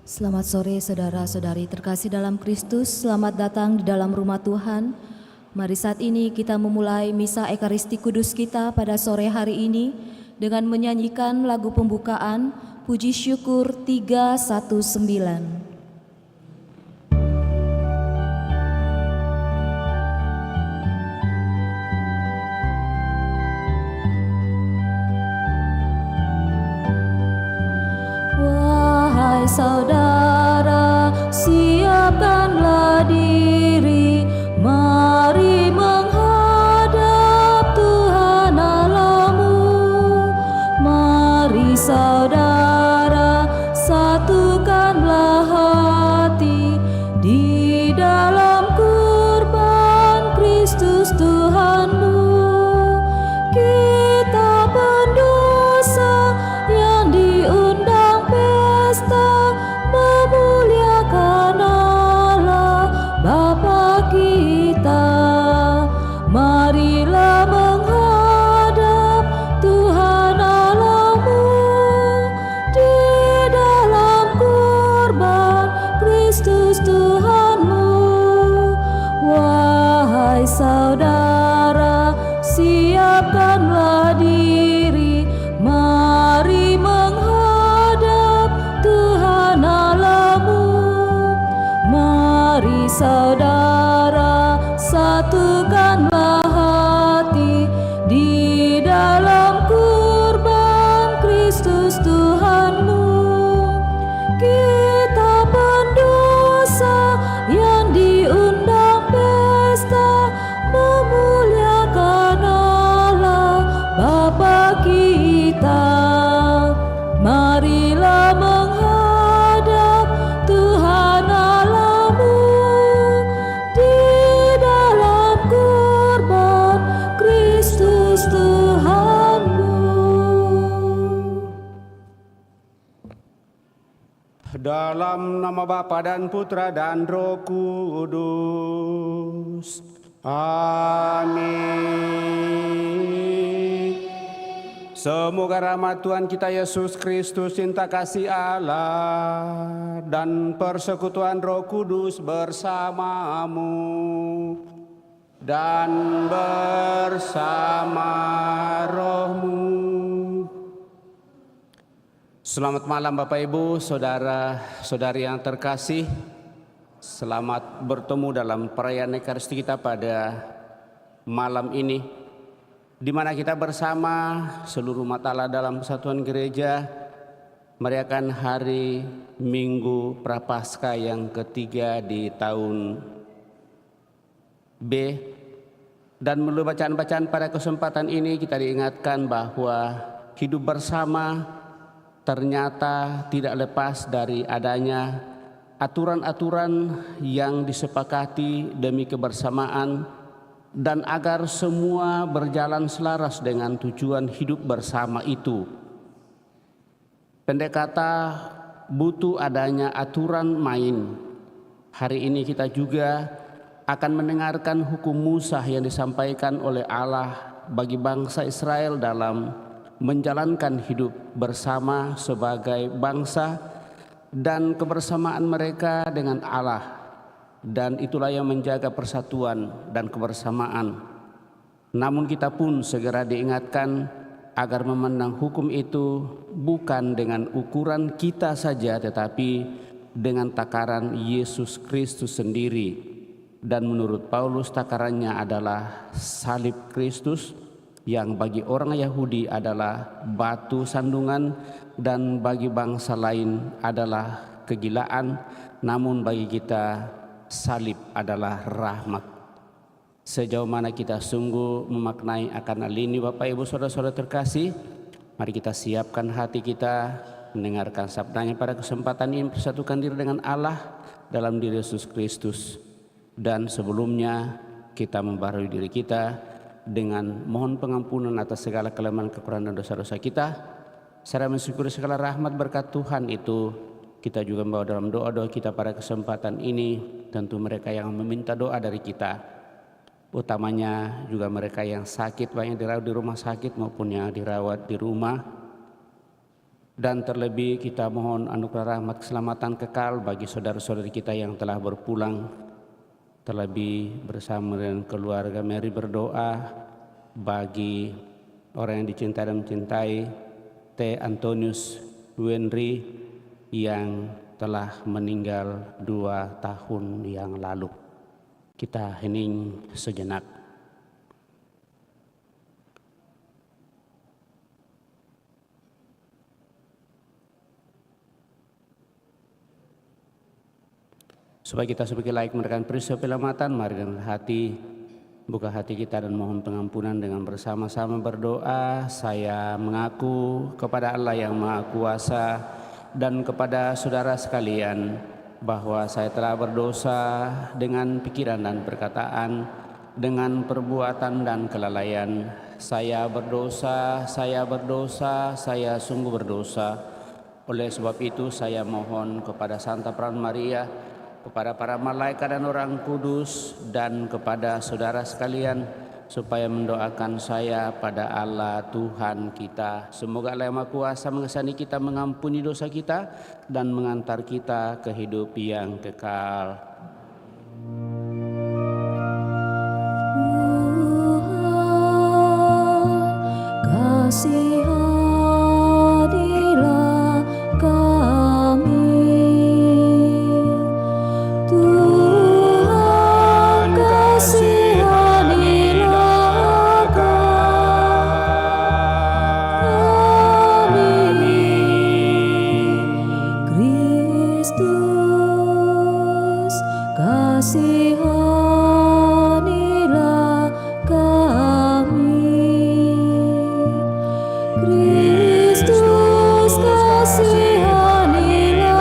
Selamat sore saudara-saudari terkasih dalam Kristus, selamat datang di dalam rumah Tuhan. Mari saat ini kita memulai Misa Ekaristi Kudus kita pada sore hari ini dengan menyanyikan lagu pembukaan Puji Syukur 319. Saudara, siapkanlah diri, mari menghadap Tuhan Allahmu. Mari saudara, satukanlah hati di dalam kurban Kristus Tuhanmu. Kita pendosa yang diundang pesta memuliakan Allah Bapa kita. Marilah menghadap Tuhan Allahmu di dalam kurban Kristus Tuhanmu. Wahai saudara, siapkanlah diri, mari menghadap Tuhan Allahmu. Mari saudara, satukanlah hati di dalam kurban Kristus Tuhanmu. Kita pendosa yang diundang pesta memuliakan Allah Bapa kita. Marilah menghadap Tuhan Allahmu di dalam kurban Kristus Tuhanmu. Dalam nama Bapa dan Putra dan Roh Kudus. Amin. Semoga rahmat Tuhan kita Yesus Kristus, cinta kasih Allah, dan persekutuan Roh Kudus bersamamu dan bersama rohmu. Selamat malam Bapak Ibu, saudara-saudari yang terkasih. Selamat bertemu dalam perayaan Ekaristi kita pada malam ini, di mana kita bersama seluruh umat Allah dalam kesatuan gereja merayakan hari Minggu Prapaskah yang ketiga di tahun B. Dan melalui bacaan-bacaan pada kesempatan ini kita diingatkan bahwa hidup bersama ternyata tidak lepas dari adanya aturan-aturan yang disepakati demi kebersamaan dan agar semua berjalan selaras dengan tujuan hidup bersama itu. Pendek kata, butuh adanya aturan main. Hari ini kita juga akan mendengarkan hukum Musa yang disampaikan oleh Allah bagi bangsa Israel dalam menjalankan hidup bersama sebagai bangsa dan kebersamaan mereka dengan Allah. Dan itulah yang menjaga persatuan dan kebersamaan. Namun kita pun segera diingatkan agar memandang hukum itu bukan dengan ukuran kita saja, tetapi dengan takaran Yesus Kristus sendiri. Dan menurut Paulus takarannya adalah salib Kristus, yang bagi orang Yahudi adalah batu sandungan dan bagi bangsa lain adalah kegilaan, namun bagi kita salib adalah rahmat. Sejauh mana kita sungguh memaknai akan hal ini Bapak Ibu Saudara-saudara terkasih, mari kita siapkan hati kita mendengarkan sabdanya pada kesempatan ini, persatukan diri dengan Allah dalam diri Yesus Kristus. Dan sebelumnya kita membaharui diri kita dengan mohon pengampunan atas segala kelemahan, kekurangan dan dosa-dosa kita, serta mensyukuri segala rahmat berkat Tuhan itu. Kita juga membawa dalam doa-doa kita pada kesempatan ini tentu mereka yang meminta doa dari kita, utamanya juga mereka yang sakit, baik yang dirawat di rumah sakit maupun yang dirawat di rumah. Dan terlebih kita mohon anugerah rahmat keselamatan kekal bagi saudara-saudari kita yang telah berpulang. Terlebih bersama dengan keluarga Mary berdoa bagi orang yang dicintai dan mencintai T. Antonius Wenry yang telah meninggal 2 tahun yang lalu. Kita hening sejenak. Supaya kita sebagai layak mendapatkan peristiwa penyelamatan, mari dengan hati buka hati kita dan mohon pengampunan dengan bersama-sama berdoa. Saya mengaku kepada Allah yang Maha Kuasa dan kepada saudara sekalian bahwa saya telah berdosa dengan pikiran dan perkataan, dengan perbuatan dan kelalaian. Saya berdosa, saya sungguh berdosa. Oleh sebab itu saya mohon kepada Santa Peran Maria, kepada para malaikat dan orang kudus, dan kepada saudara sekalian supaya mendoakan saya pada Allah Tuhan kita. Semoga Allah yang Maha Kuasa mengasihani kita, mengampuni dosa kita, dan mengantar kita ke hidup yang kekal. Kasihanilah kami, Tuhan kasihanilah kami, Kristus kasihanilah kami. Kristus kasihanilah kami,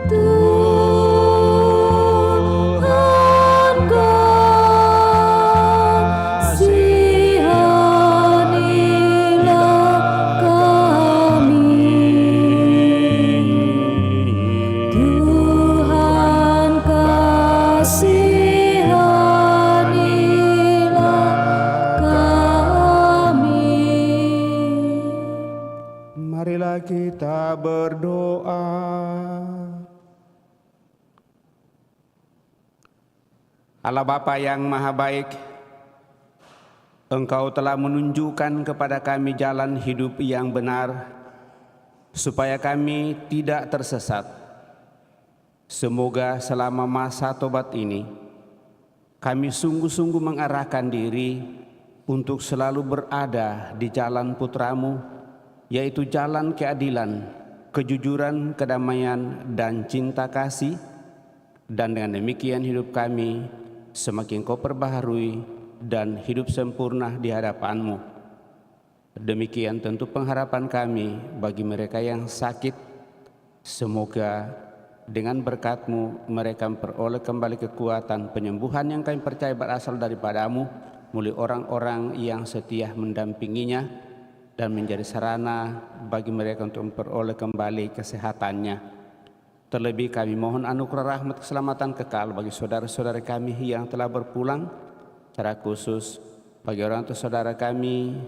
Tuhan kasihanilah kami, Tuhan kasihanilah kami. Marilah kita berdoa. Allah Bapa yang Maha Baik, Engkau telah menunjukkan kepada kami jalan hidup yang benar, supaya kami tidak tersesat. Semoga selama masa tobat ini, kami sungguh-sungguh mengarahkan diri untuk selalu berada di jalan Putra-Mu, yaitu jalan keadilan, kejujuran, kedamaian, dan cinta kasih. Dan dengan demikian hidup kami semakin Kau perbaharui dan hidup sempurna di hadapan-Mu. Demikian tentu pengharapan kami bagi mereka yang sakit. Semoga dengan berkat-Mu mereka memperoleh kembali kekuatan penyembuhan yang kami percaya berasal daripada-Mu, melalui orang-orang yang setia mendampinginya dan menjadi sarana bagi mereka untuk memperoleh kembali kesehatannya. Terlebih kami mohon anugerah rahmat keselamatan kekal bagi saudara-saudara kami yang telah berpulang, secara khusus bagi orang tua saudara kami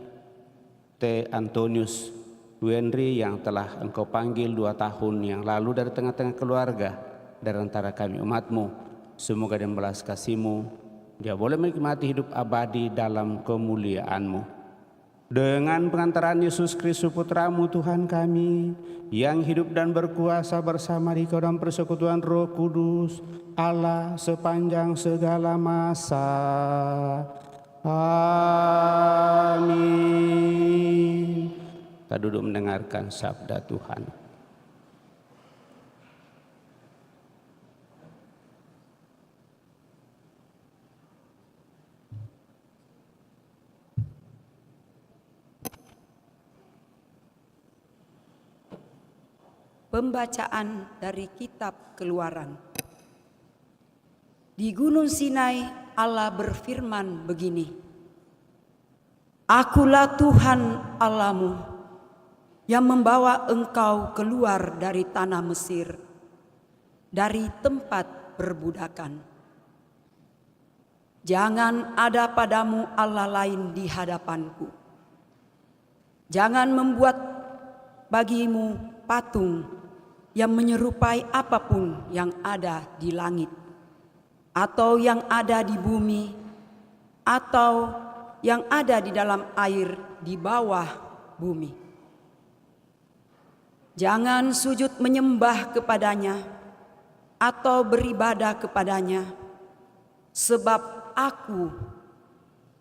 T. Antonius Wenry yang telah Engkau panggil 2 tahun yang lalu dari tengah-tengah keluarga, dari antara kami umat-Mu. Semoga dengan belas kasih-Mu dia boleh menikmati hidup abadi dalam kemuliaan-Mu. Dengan pengantaran Yesus Kristus Putra-Mu Tuhan kami, yang hidup dan berkuasa bersama Dikau dalam persekutuan Roh Kudus, Allah sepanjang segala masa. Amin. Kita duduk mendengarkan sabda Tuhan. Pembacaan dari Kitab Keluaran. Di Gunung Sinai Allah berfirman begini, Akulah Tuhan Allahmu yang membawa engkau keluar dari tanah Mesir, dari tempat perbudakan. Jangan ada padamu Allah lain di hadapanku. Jangan membuat bagimu patung yang menyerupai apapun yang ada di langit, atau yang ada di bumi, atau yang ada di dalam air di bawah bumi. Jangan sujud menyembah kepadanya atau beribadah kepadanya, sebab Aku,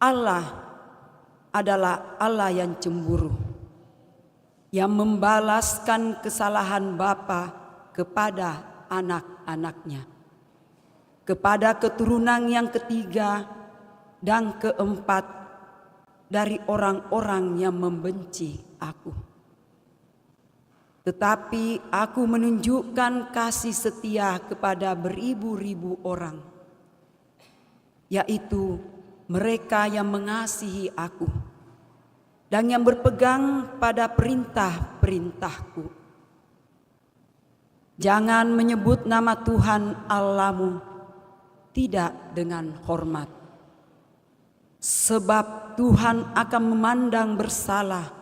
Allah, adalah Allah yang cemburu, yang membalaskan kesalahan bapa kepada anak-anaknya, kepada keturunan yang ketiga dan keempat dari orang-orang yang membenci Aku. Tetapi Aku menunjukkan kasih setia kepada beribu-ribu orang, yaitu mereka yang mengasihi Aku dan yang berpegang pada perintah-perintahku. Jangan menyebut nama Tuhan Allahmu tidak dengan hormat, sebab Tuhan akan memandang bersalah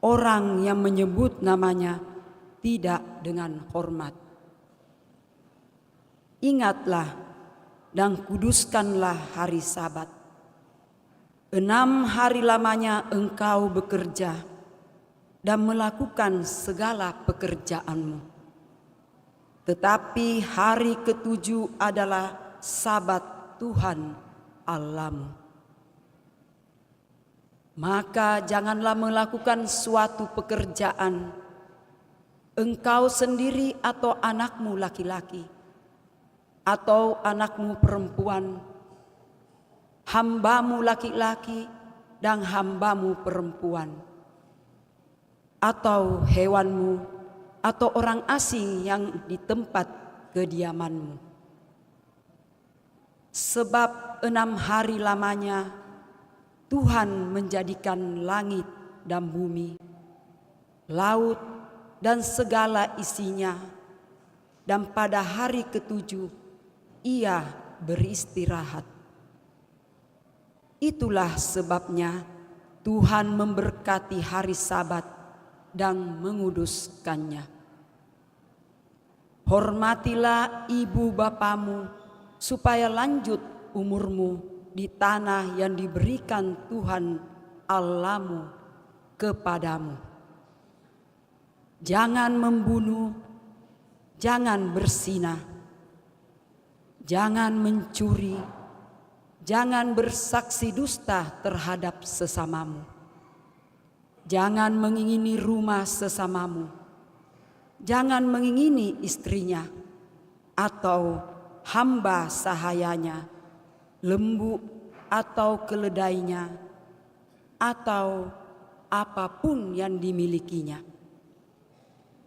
orang yang menyebut namanya tidak dengan hormat. Ingatlah dan kuduskanlah hari Sabat. 6 hari lamanya engkau bekerja dan melakukan segala pekerjaanmu. Tetapi hari ke-7 adalah Sabat Tuhan Allahmu. Maka janganlah melakukan suatu pekerjaan, engkau sendiri atau anakmu laki-laki, atau anakmu perempuan, hambamu laki-laki dan hambamu perempuan, atau hewanmu, atau orang asing yang di tempat kediamanmu. Sebab 6 hari lamanya Tuhan menjadikan langit dan bumi, laut dan segala isinya, dan pada hari ke-7 Ia beristirahat. Itulah sebabnya Tuhan memberkati hari Sabat dan menguduskannya. Hormatilah ibu bapamu supaya lanjut umurmu di tanah yang diberikan Tuhan Allahmu kepadamu. Jangan membunuh, jangan berzinah, jangan mencuri, jangan bersaksi dusta terhadap sesamamu, jangan mengingini rumah sesamamu, jangan mengingini istrinya, atau hamba sahayanya, lembu atau keledainya, atau apapun yang dimilikinya.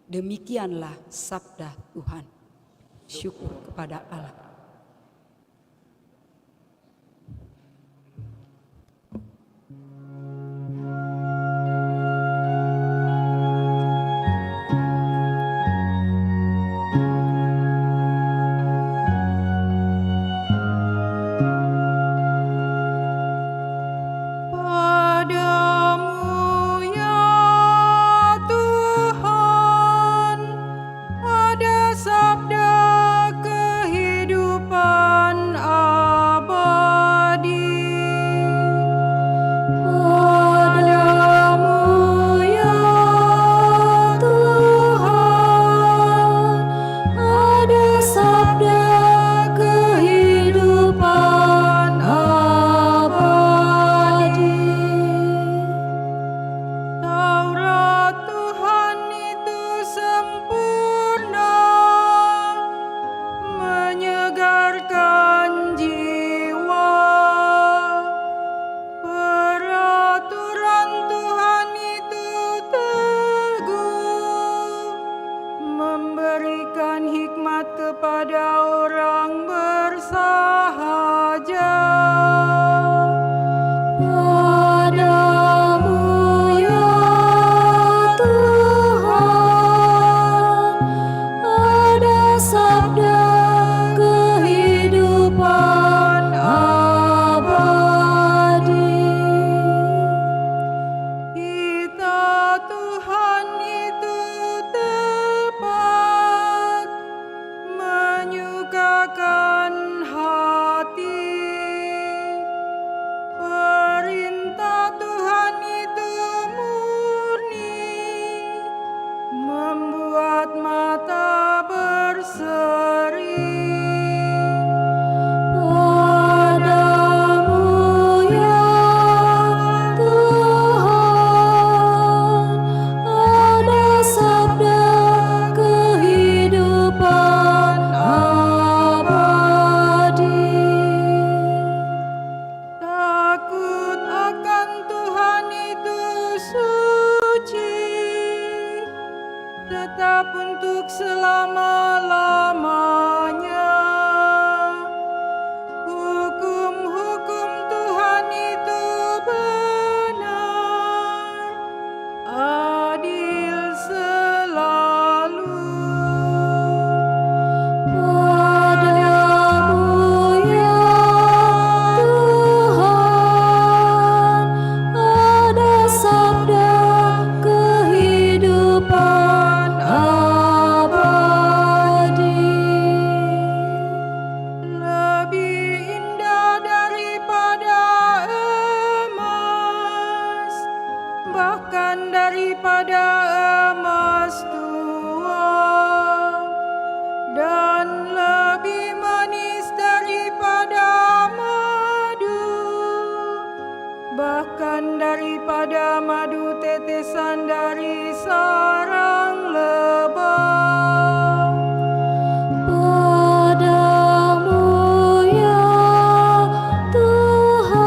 Demikianlah sabda Tuhan. Syukur kepada Allah. memberikan hikmat kepada orang bersahaja. merendahkan hati. Perintah Tuhan itu murni, membuat mata berseri. Padamu ya Tuhan ada sabda kehidupan abadi. Takut akan Tuhan itu suci, tetap untuk selama-lamanya. Hukum-hukum Tuhan itu benar, adil selalu. Padamu ya Tuhan ada sabda kehidupan abadi. Lebih indah daripada emas, bahkan daripada emas tua, dan lebih manis daripada madu, bahkan daripada madu tetesan dari sarang lebah. Padamu ya Tuhan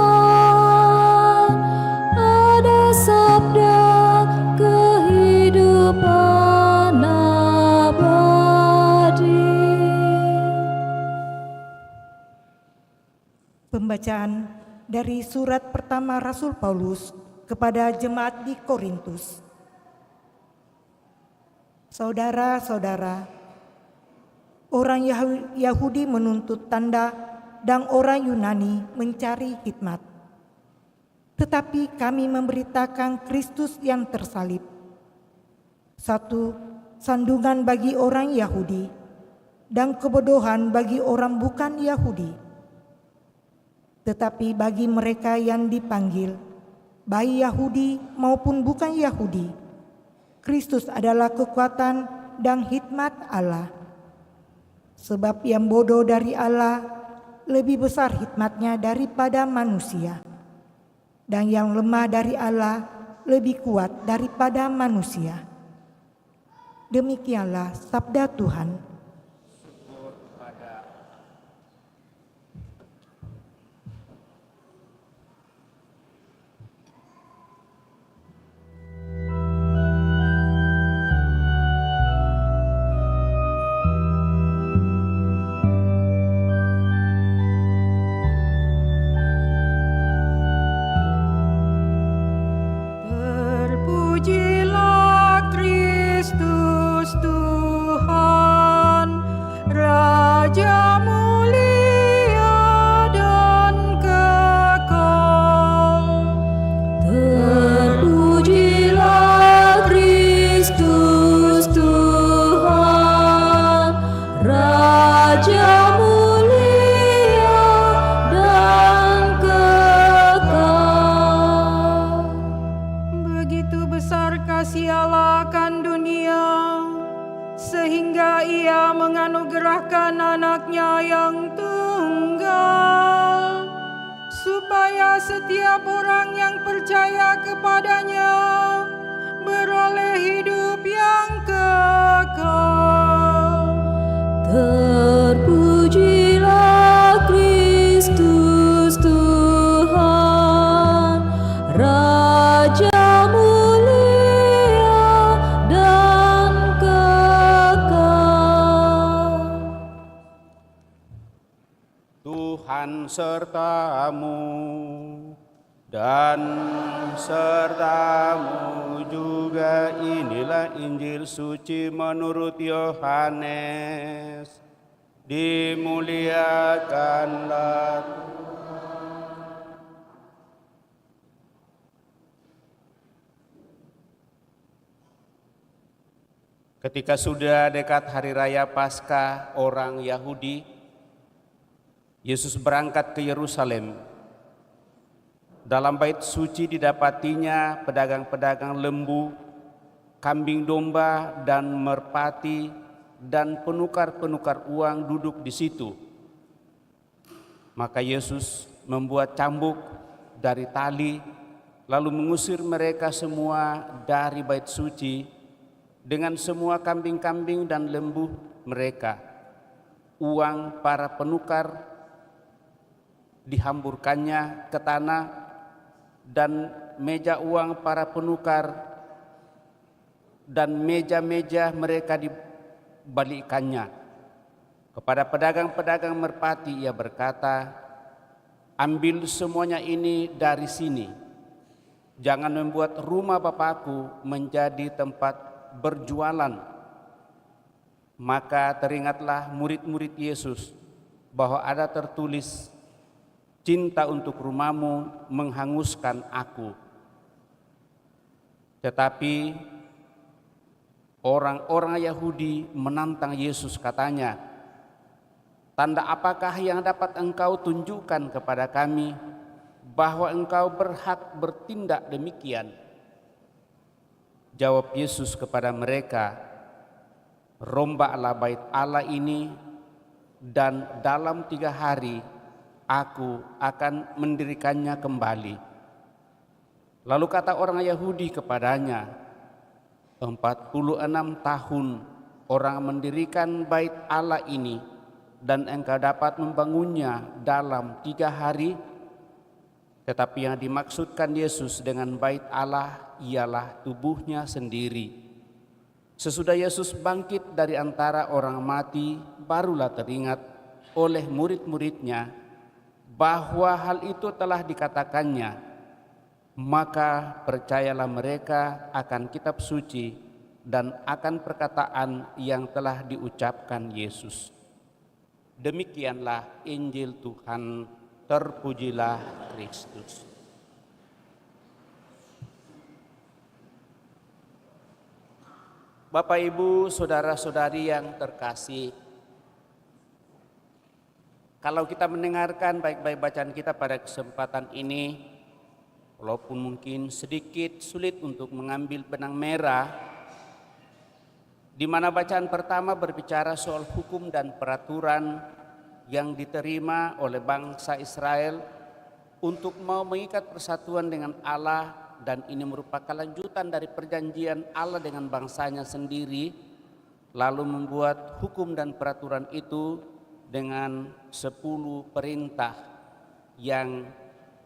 ada sabda kehidupan abadi. Pembacaan dari surat pertama Rasul Paulus kepada jemaat di Korintus. Saudara-saudara, orang Yahudi menuntut tanda dan orang Yunani mencari hikmat. Tetapi kami memberitakan Kristus yang tersalib. Satu, sandungan bagi orang Yahudi dan kebodohan bagi orang bukan Yahudi. Tetapi bagi mereka yang dipanggil, baik Yahudi maupun bukan Yahudi, Kristus adalah kekuatan dan hikmat Allah. Sebab yang bodoh dari Allah lebih besar hikmatnya daripada manusia, dan yang lemah dari Allah lebih kuat daripada manusia. Demikianlah sabda Tuhan. Terpujilah Kristus Tuhan, Raja mulia dan kekal. Terpujilah Kristus Tuhan, Raja mulia dan kekal. Begitu besar kasih Allah akan dunia, sehingga Ia menganugerahkan anaknya yang tunggal, supaya setiap orang yang percaya kepadanya beroleh hidup yang kekal. Terpujilah Kristus Tuhan, Raja mulia dan kekal. Tuhan sertamu dan sertamu juga. Inilah Injil suci menurut Yohanes. Dimuliakanlah Ketika sudah dekat hari raya Paskah, orang Yahudi Yesus berangkat ke Yerusalem. Dalam bait suci didapatinya pedagang-pedagang lembu, kambing domba, dan merpati, dan penukar-penukar uang duduk di situ. Maka Yesus membuat cambuk dari tali, lalu mengusir mereka semua dari bait suci dengan semua kambing-kambing dan lembu mereka. Uang para penukar dihamburkannya ke tanah, dan meja uang para penukar dan meja-meja mereka dibalikkannya. Kepada pedagang-pedagang merpati ia berkata, "Ambil semuanya ini dari sini. Jangan membuat rumah Bapakku menjadi tempat berjualan." Maka teringatlah murid-murid Yesus bahwa ada tertulis, "Cinta untuk rumahmu menghanguskan aku." Tetapi orang-orang Yahudi menantang Yesus, katanya, "Tanda apakah yang dapat engkau tunjukkan kepada kami bahwa engkau berhak bertindak demikian?" Jawab Yesus kepada mereka, "Rombaklah bait Allah ini, dan dalam 3 hari aku akan mendirikannya kembali." Lalu kata orang Yahudi kepadanya, 46 tahun orang mendirikan bait Allah ini, dan engkau dapat membangunnya dalam 3 hari? Tetapi yang dimaksudkan Yesus dengan bait Allah ialah tubuhnya sendiri. Sesudah Yesus bangkit dari antara orang mati, barulah teringat oleh murid-muridnya bahwa hal itu telah dikatakannya. Maka percayalah mereka akan kitab suci dan akan perkataan yang telah diucapkan Yesus. Demikianlah Injil Tuhan, terpujilah Kristus. Bapak, Ibu, saudara-saudari yang terkasih, kalau kita mendengarkan baik-baik bacaan kita pada kesempatan ini, walaupun mungkin sedikit sulit untuk mengambil benang merah, di mana bacaan pertama berbicara soal hukum dan peraturan yang diterima oleh bangsa Israel untuk mau mengikat persatuan dengan Allah, dan ini merupakan lanjutan dari perjanjian Allah dengan bangsanya sendiri, lalu membuat hukum dan peraturan itu dengan 10 perintah yang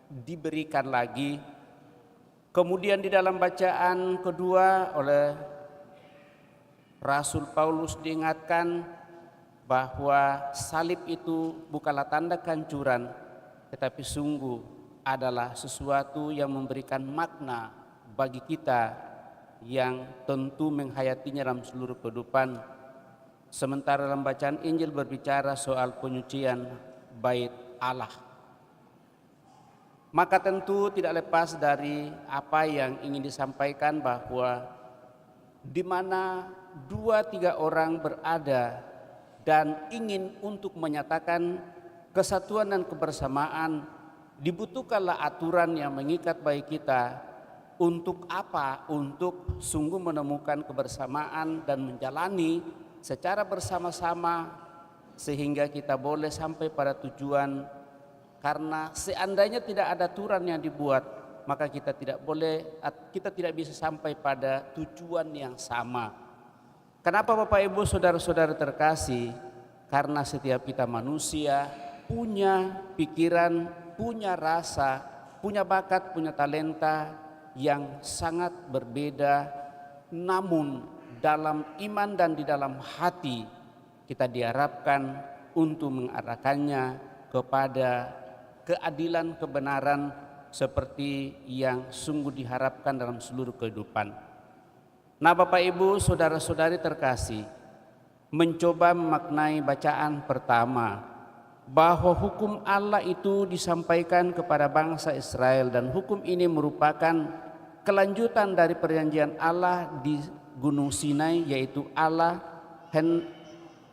diberikan lagi. Kemudian di dalam bacaan kedua oleh Rasul Paulus diingatkan bahwa salib itu bukanlah tanda kehancuran, tetapi sungguh adalah sesuatu yang memberikan makna bagi kita yang tentu menghayatinya dalam seluruh kehidupan. Sementara dalam bacaan Injil berbicara soal penyucian bait Allah. Maka tentu tidak lepas dari apa yang ingin disampaikan bahwa di mana 2-3 orang berada dan ingin untuk menyatakan kesatuan dan kebersamaan, dibutuhkanlah aturan yang mengikat baik kita. Untuk apa? Untuk sungguh menemukan kebersamaan dan menjalani secara bersama-sama sehingga kita boleh sampai pada tujuan. Karena seandainya tidak ada aturan yang dibuat, maka kita tidak bisa sampai pada tujuan yang sama. Kenapa Bapak Ibu saudara-saudara terkasih? Karena setiap kita manusia punya pikiran, punya rasa, punya bakat, punya talenta yang sangat berbeda. Namun dalam iman dan di dalam hati kita diharapkan untuk mengarahkannya kepada keadilan, kebenaran seperti yang sungguh diharapkan dalam seluruh kehidupan. Nah Bapak Ibu saudara-saudari terkasih, mencoba memaknai bacaan pertama bahwa hukum Allah itu disampaikan kepada bangsa Israel, dan hukum ini merupakan kelanjutan dari perjanjian Allah di Gunung Sinai, yaitu Allah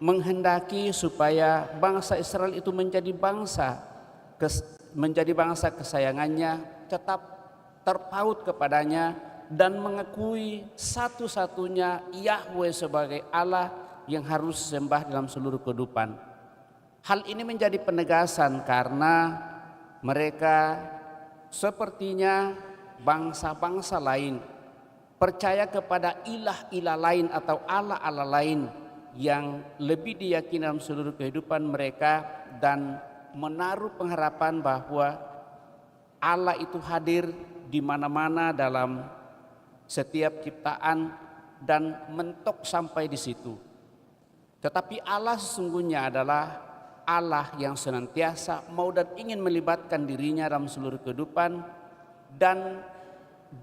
menghendaki supaya bangsa Israel itu menjadi bangsa kesayangannya, tetap terpaut kepadanya dan mengakui satu-satunya Yahweh sebagai Allah yang harus disembah dalam seluruh kehidupan. Hal ini menjadi penegasan karena mereka sepertinya bangsa-bangsa lain percaya kepada ilah-ilah lain atau Allah-Allah lain yang lebih diyakini dalam seluruh kehidupan mereka dan menaruh pengharapan bahwa Allah itu hadir di mana-mana dalam setiap ciptaan dan mentok sampai di situ. Tetapi Allah sesungguhnya adalah Allah yang senantiasa mau dan ingin melibatkan dirinya dalam seluruh kehidupan, dan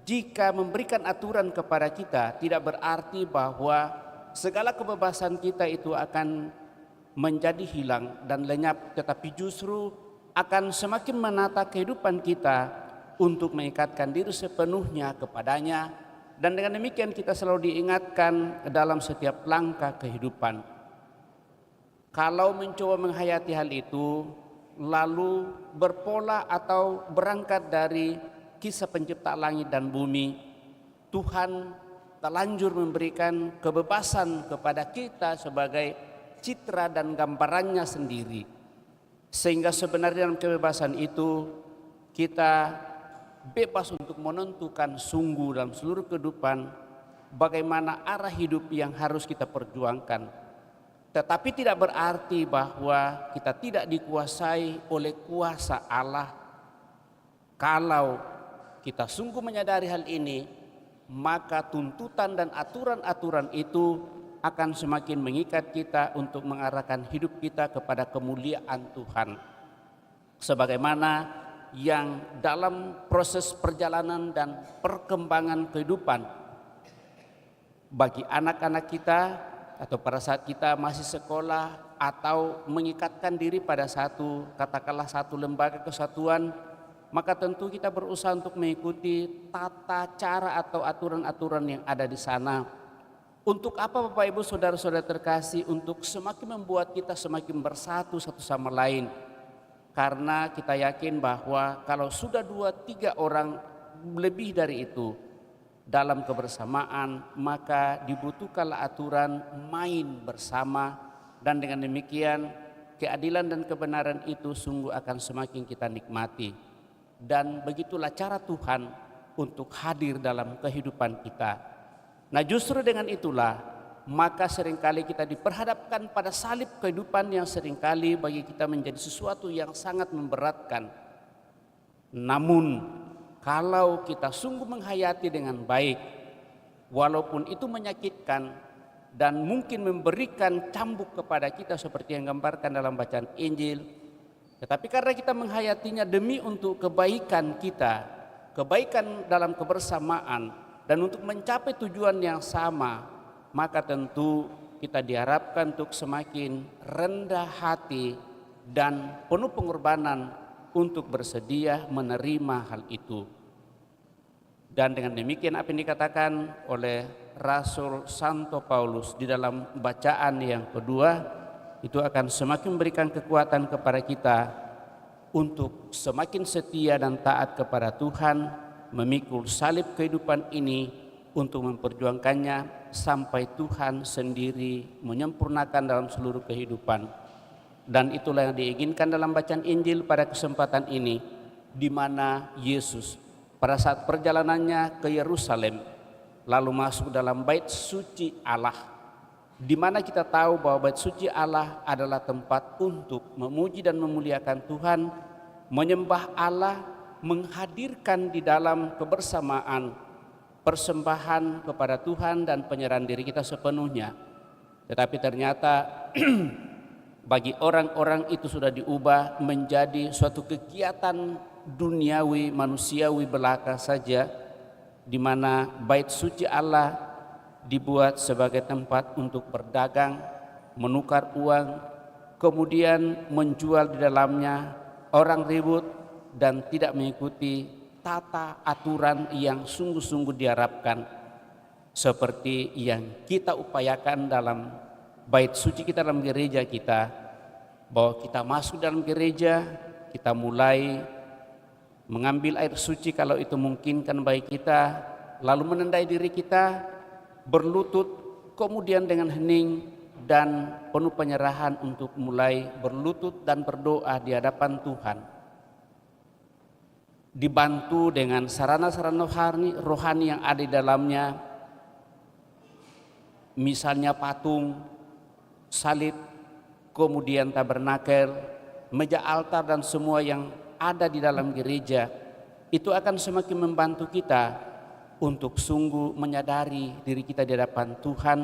jika memberikan aturan kepada kita tidak berarti bahwa segala kebebasan kita itu akan menjadi hilang dan lenyap, tetapi justru akan semakin menata kehidupan kita untuk mengikatkan diri sepenuhnya kepadanya, dan dengan demikian kita selalu diingatkan dalam setiap langkah kehidupan. Kalau mencoba menghayati hal itu lalu berpola atau berangkat dari kisah pencipta langit dan bumi, Tuhan telanjur memberikan kebebasan kepada kita sebagai citra dan gambarannya sendiri. Sehingga sebenarnya dalam kebebasan itu kita bebas untuk menentukan sungguh dalam seluruh kehidupan bagaimana arah hidup yang harus kita perjuangkan. Tetapi tidak berarti bahwa kita tidak dikuasai oleh kuasa Allah. Kalau kita sungguh menyadari hal ini, maka tuntutan dan aturan-aturan itu akan semakin mengikat kita untuk mengarahkan hidup kita kepada kemuliaan Tuhan. Sebagaimana yang dalam proses perjalanan dan perkembangan kehidupan bagi anak-anak kita atau pada saat kita masih sekolah atau mengikatkan diri pada katakanlah satu lembaga kesatuan, maka tentu kita berusaha untuk mengikuti tata cara atau aturan-aturan yang ada di sana. Untuk apa Bapak Ibu Saudara-saudara terkasih? Untuk semakin membuat kita semakin bersatu satu sama lain. Karena kita yakin bahwa kalau sudah 2-3 orang lebih dari itu dalam kebersamaan, maka dibutuhkanlah aturan main bersama, dan dengan demikian keadilan dan kebenaran itu sungguh akan semakin kita nikmati. Dan begitulah cara Tuhan untuk hadir dalam kehidupan kita. Nah, justru dengan itulah maka seringkali kita diperhadapkan pada salib kehidupan yang seringkali bagi kita menjadi sesuatu yang sangat memberatkan. Namun kalau kita sungguh menghayati dengan baik, walaupun itu menyakitkan dan mungkin memberikan cambuk kepada kita seperti yang gambarkan dalam bacaan Injil, tetapi karena kita menghayatinya demi untuk kebaikan kita, kebaikan dalam kebersamaan, dan untuk mencapai tujuan yang sama, maka tentu kita diharapkan untuk semakin rendah hati dan penuh pengorbanan untuk bersedia menerima hal itu. Dan dengan demikian apa yang dikatakan oleh Rasul Santo Paulus di dalam bacaan yang kedua, itu akan semakin memberikan kekuatan kepada kita untuk semakin setia dan taat kepada Tuhan, memikul salib kehidupan ini untuk memperjuangkannya sampai Tuhan sendiri menyempurnakan dalam seluruh kehidupan. Dan itulah yang diinginkan dalam bacaan Injil pada kesempatan ini, di mana Yesus pada saat perjalanannya ke Yerusalem lalu masuk dalam bait suci Allah, di mana kita tahu bahwa bait suci Allah adalah tempat untuk memuji dan memuliakan Tuhan, menyembah Allah, menghadirkan di dalam kebersamaan persembahan kepada Tuhan dan penyerahan diri kita sepenuhnya. Tetapi ternyata bagi orang-orang itu sudah diubah menjadi suatu kegiatan duniawi, manusiawi belaka saja, di mana bait suci Allah dibuat sebagai tempat untuk berdagang, menukar uang, kemudian menjual di dalamnya, orang ribut dan tidak mengikuti tata aturan yang sungguh-sungguh diharapkan, seperti yang kita upayakan dalam bait suci kita dalam gereja kita, bahwa kita masuk dalam gereja, kita mulai mengambil air suci kalau itu memungkinkan bagi kita, lalu menendai diri kita, berlutut, kemudian dengan hening dan penuh penyerahan untuk mulai berlutut dan berdoa di hadapan Tuhan. Dibantu dengan sarana-sarana rohani yang ada di dalamnya, misalnya patung, salib, kemudian tabernakel, meja altar dan semua yang ada di dalam gereja, itu akan semakin membantu kita untuk sungguh menyadari diri kita di hadapan Tuhan,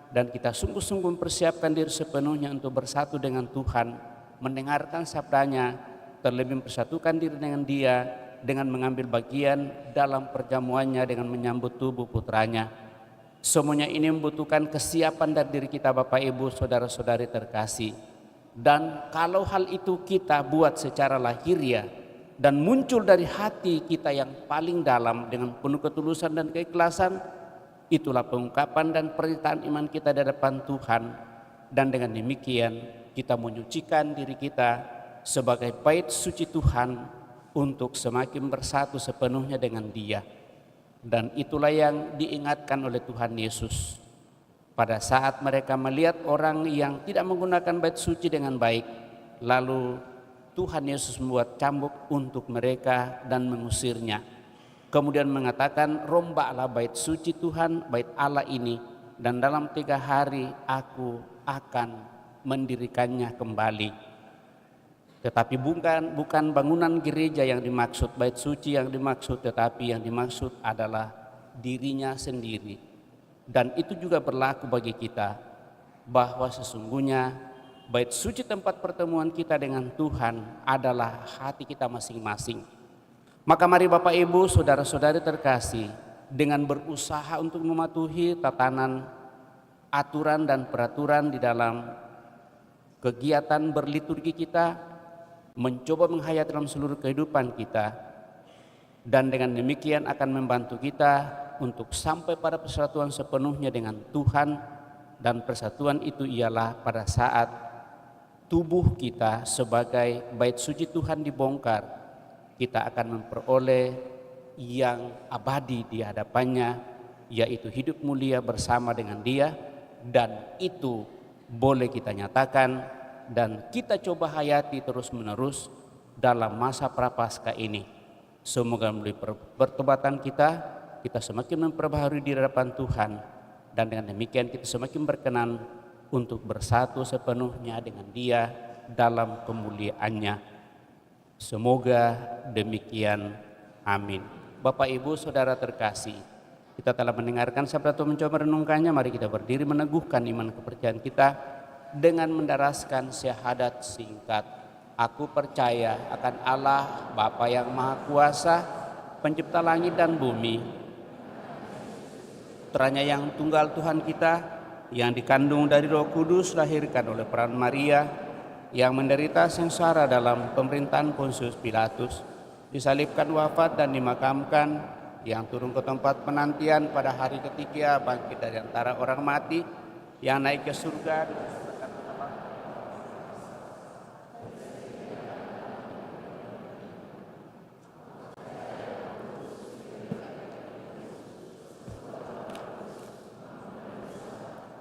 dan kita sungguh-sungguh mempersiapkan diri sepenuhnya untuk bersatu dengan Tuhan, mendengarkan sabdanya, terlebih mempersatukan diri dengan Dia dengan mengambil bagian dalam perjamuannya dengan menyambut tubuh putranya. Semuanya ini membutuhkan kesiapan dari diri kita, Bapak Ibu, saudara-saudari terkasih. Dan kalau hal itu kita buat secara lahiriah dan muncul dari hati kita yang paling dalam dengan penuh ketulusan dan keikhlasan, itulah pengungkapan dan pernyataan iman kita di hadapan Tuhan. Dan dengan demikian kita menyucikan diri kita sebagai bait suci Tuhan untuk semakin bersatu sepenuhnya dengan Dia. Dan itulah yang diingatkan oleh Tuhan Yesus pada saat mereka melihat orang yang tidak menggunakan bait suci dengan baik, lalu Tuhan Yesus membuat cambuk untuk mereka dan mengusirnya. Kemudian mengatakan, rombaklah bait suci Tuhan, bait Allah ini, dan dalam 3 hari aku akan mendirikannya kembali. Tetapi bukan bangunan gereja yang dimaksud, bait suci yang dimaksud, tetapi yang dimaksud adalah dirinya sendiri. Dan itu juga berlaku bagi kita, bahwa sesungguhnya bait suci tempat pertemuan kita dengan Tuhan adalah hati kita masing-masing. Maka mari Bapak Ibu, saudara-saudari terkasih, dengan berusaha untuk mematuhi tatanan, aturan dan peraturan di dalam kegiatan berliturgi kita, mencoba menghayati dalam seluruh kehidupan kita, dan dengan demikian akan membantu kita untuk sampai pada persatuan sepenuhnya dengan Tuhan. Dan persatuan itu ialah pada saat tubuh kita sebagai bait suci Tuhan dibongkar, kita akan memperoleh yang abadi di hadapannya, yaitu hidup mulia bersama dengan Dia. Dan itu boleh kita nyatakan dan kita coba hayati terus-menerus dalam masa prapaskah ini. Semoga melalui pertobatan kita semakin memperbaharui di hadapan Tuhan, dan dengan demikian kita semakin berkenan untuk bersatu sepenuhnya dengan Dia dalam kemuliaannya. Semoga demikian. Amin. Bapak Ibu saudara terkasih, kita telah mendengarkan sabda Tuhan, mencoba merenungkannya. Mari kita berdiri meneguhkan iman kepercayaan kita dengan mendaraskan syahadat singkat. Aku percaya akan Allah Bapa yang Maha Kuasa, pencipta langit dan bumi, putranya yang tunggal Tuhan kita, yang dikandung dari Roh Kudus, lahirkan oleh peran Maria, yang menderita sengsara dalam pemerintahan Pontius Pilatus, disalibkan, wafat dan dimakamkan, yang turun ke tempat penantian pada hari ketiga, bangkit dari antara orang mati, yang naik ke surga.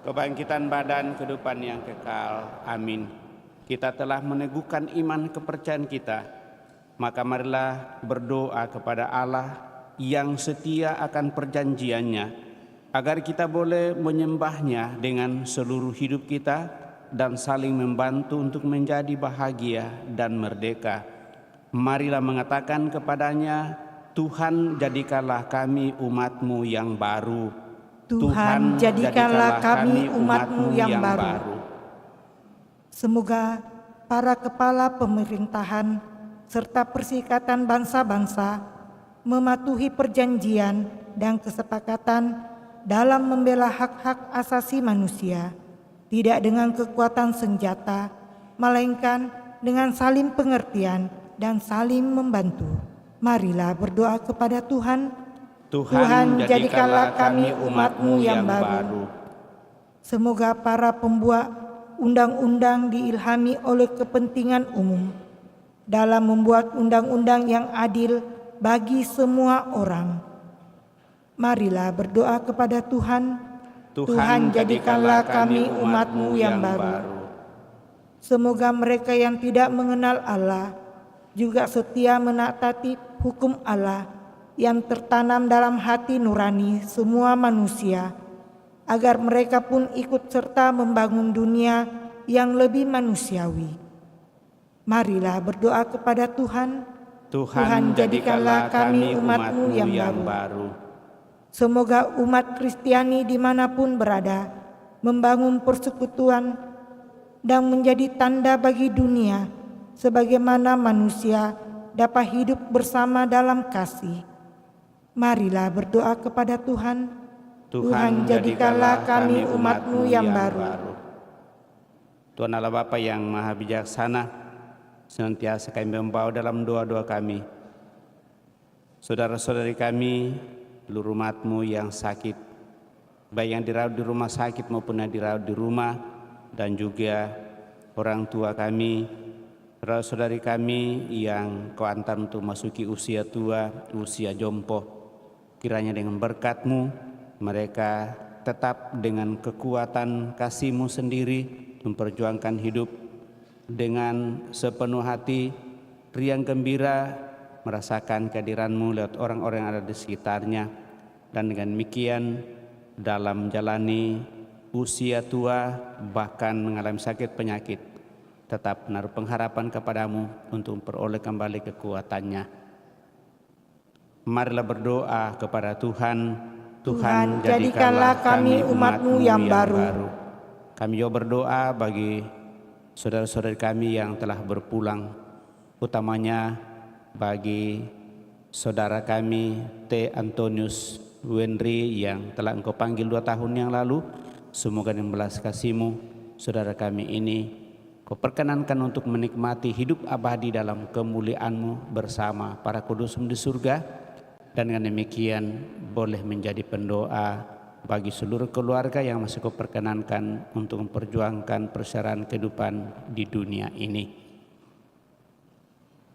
Kebangkitan badan, kehidupan yang kekal. Amin. Kita telah meneguhkan iman kepercayaan kita, maka marilah berdoa kepada Allah yang setia akan perjanjiannya, agar kita boleh menyembahnya dengan seluruh hidup kita dan saling membantu untuk menjadi bahagia dan merdeka. Marilah mengatakan kepadanya, Tuhan jadikanlah kami umat-Mu yang baru. Tuhan jadikanlah kami umat-Mu yang baru. Semoga para kepala pemerintahan serta perserikatan bangsa-bangsa mematuhi perjanjian dan kesepakatan dalam membela hak-hak asasi manusia, tidak dengan kekuatan senjata, melainkan dengan saling pengertian dan saling membantu. Marilah berdoa kepada Tuhan. Tuhan jadikanlah kami umat-Mu yang baru. Semoga para pembuat undang-undang diilhami oleh kepentingan umum dalam membuat undang-undang yang adil bagi semua orang. Marilah berdoa kepada Tuhan. Tuhan, jadikanlah kami umat-Mu yang baru. Semoga mereka yang tidak mengenal Allah juga setia menaati hukum Allah yang tertanam dalam hati nurani semua manusia, agar mereka pun ikut serta membangun dunia yang lebih manusiawi. Marilah berdoa kepada Tuhan. Tuhan, jadikanlah kami umat-Mu yang baru. Semoga umat Kristiani dimanapun berada membangun persekutuan dan menjadi tanda bagi dunia sebagaimana manusia dapat hidup bersama dalam kasih. Marilah berdoa kepada Tuhan. Tuhan, jadikanlah kami umat-Mu yang baru. Tuhan Allah Bapa yang Maha Bijaksana, senantiasa kami membawa dalam doa-doa kami saudara-saudari kami, seluruh umat-Mu yang sakit, baik yang dirawat di rumah sakit maupun yang dirawat di rumah, dan juga orang tua kami, saudara-saudari kami yang Kau antar untuk masuki usia tua, usia jompo. Kiranya dengan berkat-Mu mereka tetap dengan kekuatan kasih-Mu sendiri memperjuangkan hidup dengan sepenuh hati, riang gembira, merasakan kehadiran-Mu lewat orang-orang yang ada di sekitarnya, dan dengan demikian dalam menjalani usia tua bahkan mengalami sakit penyakit tetap menaruh pengharapan kepadamu untuk memperoleh kembali kekuatannya. Marilah berdoa kepada Tuhan. Tuhan, jadikanlah kami umat-Mu yang baru. Kami juga berdoa bagi saudara-saudari kami yang telah berpulang, utamanya bagi saudara kami T. Antonius Wenry yang telah Engkau panggil 2 tahun yang lalu. Semoga dengan belas kasih-Mu saudara kami ini Kau perkenankan untuk menikmati hidup abadi dalam kemuliaan-Mu bersama para kudus-Mu di surga, dan dengan demikian boleh menjadi pendoa bagi seluruh keluarga yang masih Kau perkenankan untuk memperjuangkan persyaratan kehidupan di dunia ini.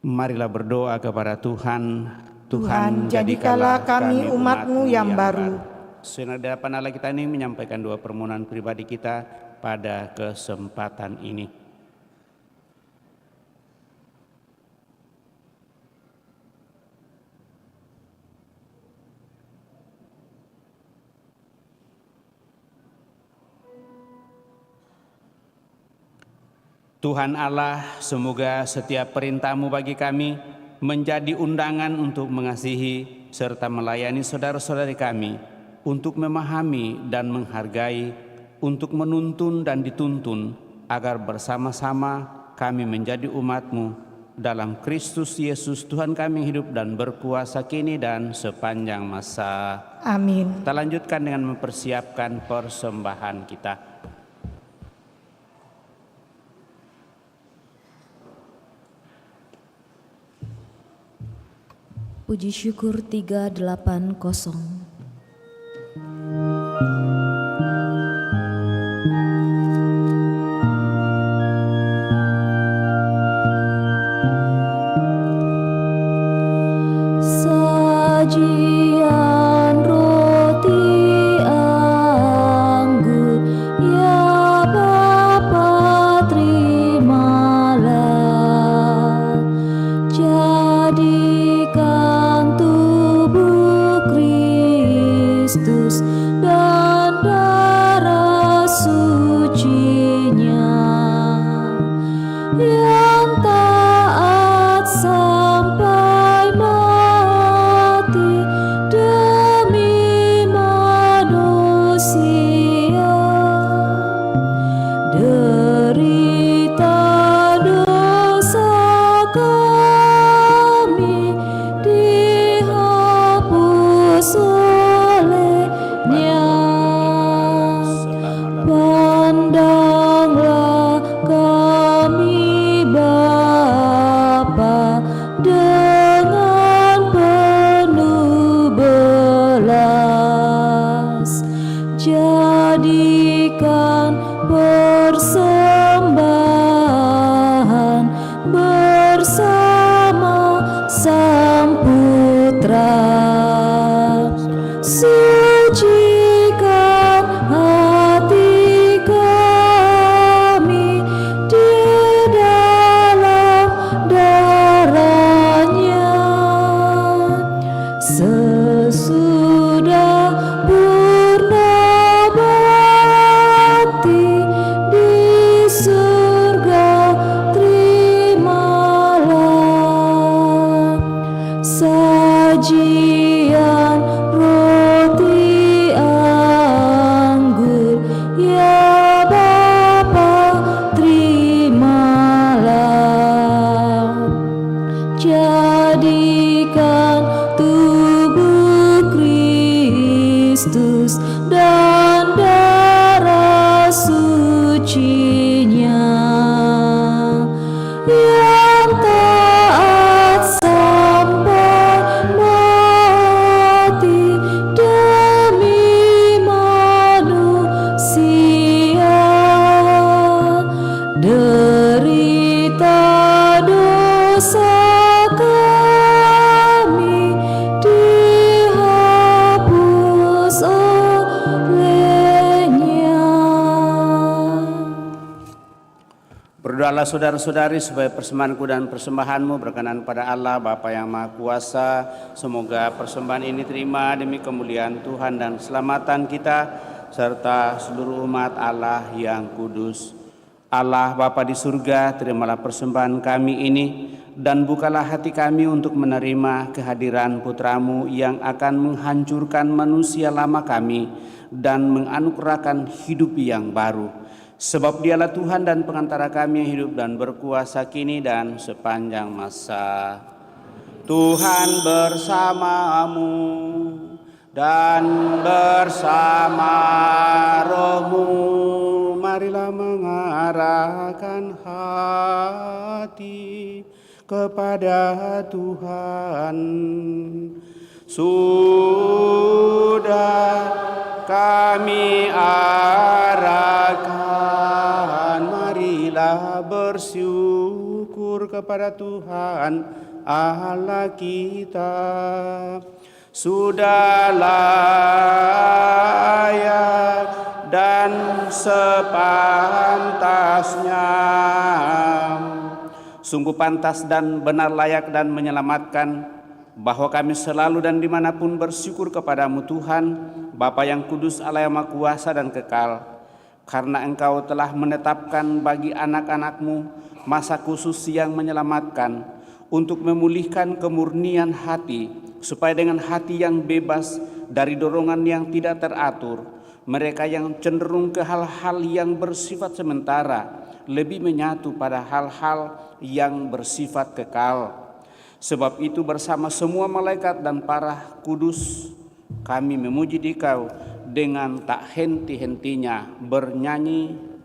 Marilah berdoa kepada Tuhan. Tuhan, jadikanlah kami umat-Mu yang baru. Sesuai di hadapan Allah kita ini menyampaikan 2 permohonan pribadi kita pada kesempatan ini. Tuhan Allah, semoga setiap perintah-Mu bagi kami menjadi undangan untuk mengasihi serta melayani saudara-saudari kami, untuk memahami dan menghargai, untuk menuntun dan dituntun, agar bersama-sama kami menjadi umat-Mu dalam Kristus Yesus Tuhan kami hidup dan berkuasa kini dan sepanjang masa. Amin. Kita lanjutkan dengan mempersiapkan persembahan kita. Puji syukur 380. Sajian roti anggur, ya Bapa terimalah, jadikan tubuh Kristus Putra. Sucikan hati kami di dalam darahnya. Sesudah purna bakti di surga, terimalah sajian roti anggur, ya Bapa, terimalah. Jadikan tubuh Kristus dan darah sucinya yang taat sampai mati demi manusia. Derita dosa kami dihapus olehnya. Berdoalah saudara-saudari supaya persembahanku dan persembahanmu berkenan pada Allah Bapa yang Maha Kuasa. Semoga persembahan ini terima demi kemuliaan Tuhan dan keselamatan kita serta seluruh umat Allah yang kudus. Allah Bapa di surga, terimalah persembahan kami ini dan bukalah hati kami untuk menerima kehadiran Putramu yang akan menghancurkan manusia lama kami dan menganugerahkan hidup yang baru. Sebab Dialah Tuhan dan pengantara kami yang hidup dan berkuasa kini dan sepanjang masa. Tuhan bersamamu dan bersama rohmu. Marilah mengarahkan hati kepada Tuhan. Sudah kami arahkan, marilah bersyukur kepada Tuhan Allah kita. Sudah layak dan sepantasnya, sungguh pantas dan benar, layak dan menyelamatkan, bahwa kami selalu dan dimanapun bersyukur kepadamu Tuhan, Bapa yang kudus, Allah yang Maha Kuasa dan kekal, karena Engkau telah menetapkan bagi anak-anakmu masa khusus yang menyelamatkan, untuk memulihkan kemurnian hati, supaya dengan hati yang bebas dari dorongan yang tidak teratur, mereka yang cenderung ke hal-hal yang bersifat sementara lebih menyatu pada hal-hal yang bersifat kekal. Sebab itu bersama semua malaikat dan para kudus kami memuji Dikau dengan tak henti-hentinya bernyanyi.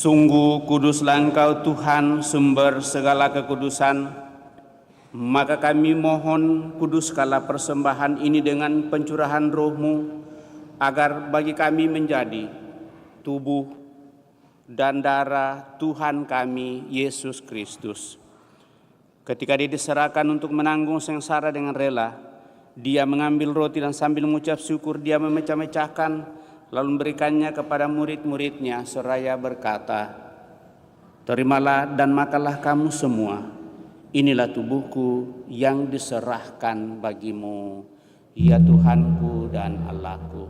Sungguh kuduslah Engkau Tuhan, sumber segala kekudusan. Maka kami mohon, kuduskanlah persembahan ini dengan pencurahan Roh-Mu, agar bagi kami menjadi tubuh dan darah Tuhan kami Yesus Kristus. Ketika dia diserahkan untuk menanggung sengsara dengan rela, dia mengambil roti dan sambil mengucap syukur dia memecah-mecahkan lalu memberikannya kepada murid-muridnya seraya berkata, "Terimalah dan makanlah kamu semua. Inilah tubuhku yang diserahkan bagimu, ya Tuhanku dan Allahku."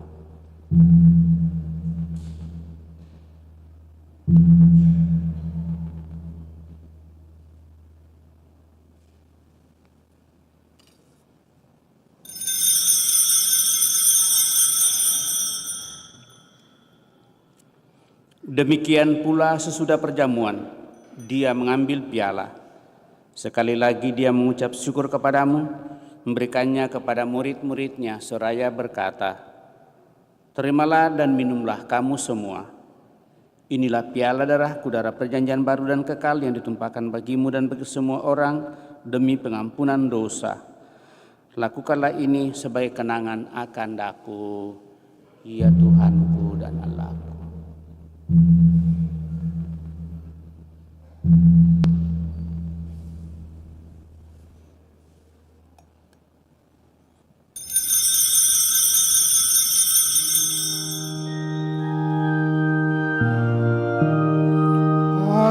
Demikian pula sesudah perjamuan, dia mengambil piala. Sekali lagi dia mengucap syukur kepadamu, memberikannya kepada murid-muridnya seraya berkata, "Terimalah dan minumlah kamu semua. Inilah piala darahku, darah perjanjian baru dan kekal yang ditumpahkan bagimu dan bagi semua orang demi pengampunan dosa. Lakukanlah ini sebagai kenangan akan daku, ya Tuhanku dan Allahku."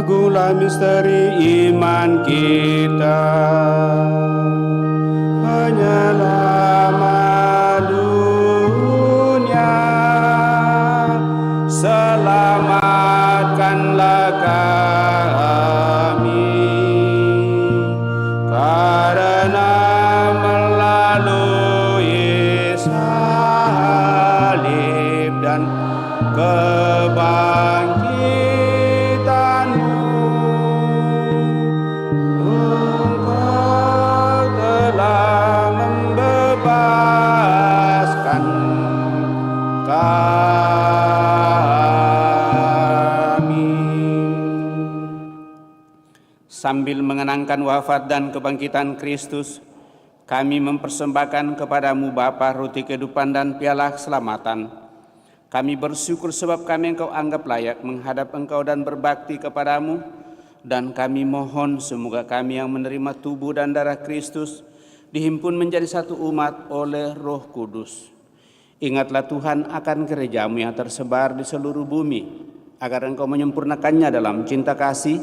Agunglah misteri iman kita, penyelamat dunia, selamatkanlah kami karena melalui salib dan kebangkitanmu, Engkau telah membebaskan kami. Sambil mengenangkan wafat dan kebangkitan Kristus, kami mempersembahkan kepadamu Bapa roti kehidupan dan piala keselamatan. Kami bersyukur sebab kami Engkau anggap layak menghadap Engkau dan berbakti kepadamu, dan kami mohon semoga kami yang menerima tubuh dan darah Kristus dihimpun menjadi satu umat oleh Roh Kudus. Ingatlah Tuhan akan gerejamu yang tersebar di seluruh bumi, agar Engkau menyempurnakannya dalam cinta kasih,